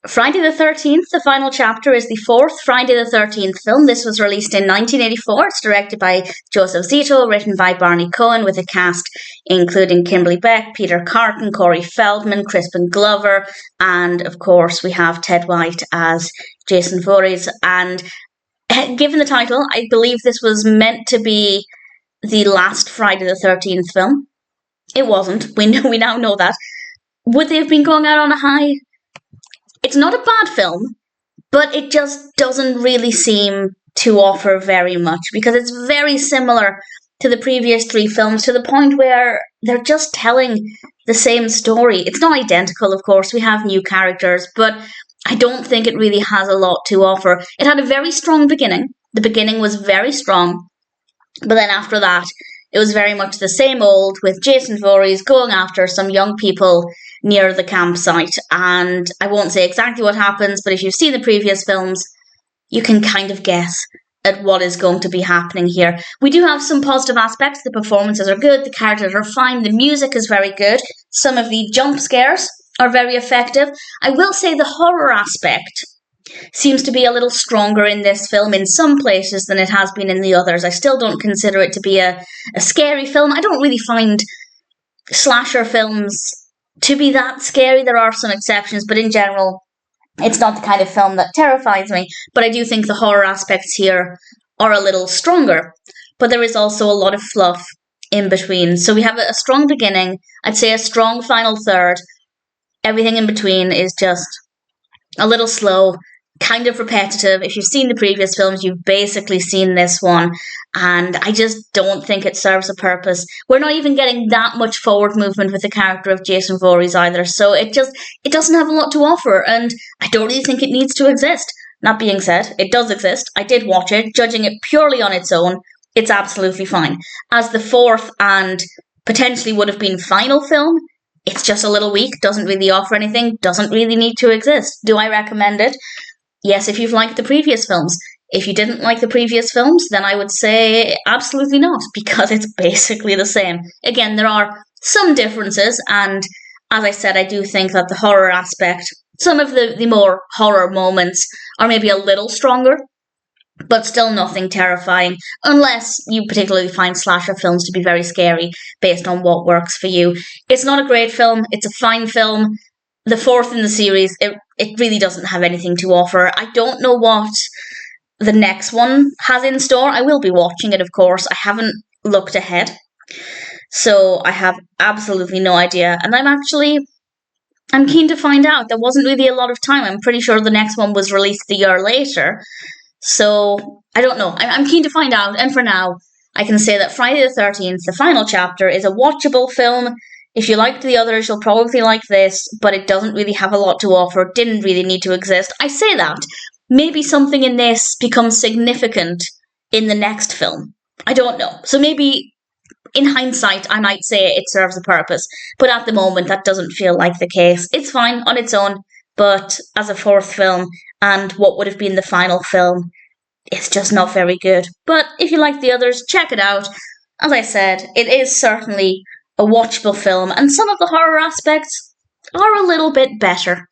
Friday the 13th, the final chapter, is the fourth Friday the 13th film. This was released in 1984. It's directed by Joseph Zito, written by Barney Cohen, with a cast including Kimberly Beck, Peter Carton, Corey Feldman, Crispin Glover, and of course we have Ted White as Jason Voorhees. And given the title, I believe this was meant to be the last Friday the 13th film. It wasn't. We now know that. Would they have been going out on a high? It's not a bad film, but it just doesn't really seem to offer very much, because it's very similar to the previous three films, to the point where they're just telling the same story. It's not identical, of course. We have new characters, but I don't think it really has a lot to offer. It had a very strong beginning. The beginning was very strong, but then after that, it was very much the same old, with Jason Voorhees going after some young people near the campsite. And I won't say exactly what happens, but if you've seen the previous films, you can kind of guess at what is going to be happening here. We do have some positive aspects. The performances are good, the characters are fine, the music is very good, some of the jump scares are very effective. I will say the horror aspect seems to be a little stronger in this film in some places than it has been in the others. I still don't consider it to be a scary film. I don't really find slasher films to be that scary. There are some exceptions, but in general, it's not the kind of film that terrifies me. But I do think the horror aspects here are a little stronger. But there is also a lot of fluff in between. So we have a strong beginning, I'd say a strong final third. Everything in between is just a little slow, kind of repetitive. If you've seen the previous films, you've basically seen this one, and I just don't think it serves a purpose. We're not even getting that much forward movement with the character of Jason Voorhees either, so it doesn't have a lot to offer, and I don't really think it needs to exist. That being said, it does exist. I did watch it. Judging it purely on its own, it's absolutely fine. As the fourth and potentially would have been final film, it's just a little weak, doesn't really offer anything, doesn't really need to exist. Do I recommend it? Yes, if you've liked the previous films. If you didn't like the previous films, then I would say absolutely not, because it's basically the same. Again, there are some differences, and as I said, I do think that the horror aspect, some of the more horror moments are maybe a little stronger, but still nothing terrifying, unless you particularly find slasher films to be very scary based on what works for you. It's not a great film, it's a fine film. The fourth in the series, it really doesn't have anything to offer. I don't know what the next one has in store. I will be watching it, of course. I haven't looked ahead, so I have absolutely no idea. And I'm keen to find out. There wasn't really a lot of time. I'm pretty sure the next one was released a year later. So, I don't know. I'm keen to find out. And for now, I can say that Friday the 13th, the final chapter, is a watchable film. If you liked the others, you'll probably like this, but it doesn't really have a lot to offer. It didn't really need to exist. I say that. Maybe something in this becomes significant in the next film. I don't know. So maybe, in hindsight, I might say it serves a purpose. But at the moment, that doesn't feel like the case. It's fine on its own, but as a fourth film, and what would have been the final film, it's just not very good. But if you like the others, check it out. As I said, it is certainly a watchable film, and some of the horror aspects are a little bit better.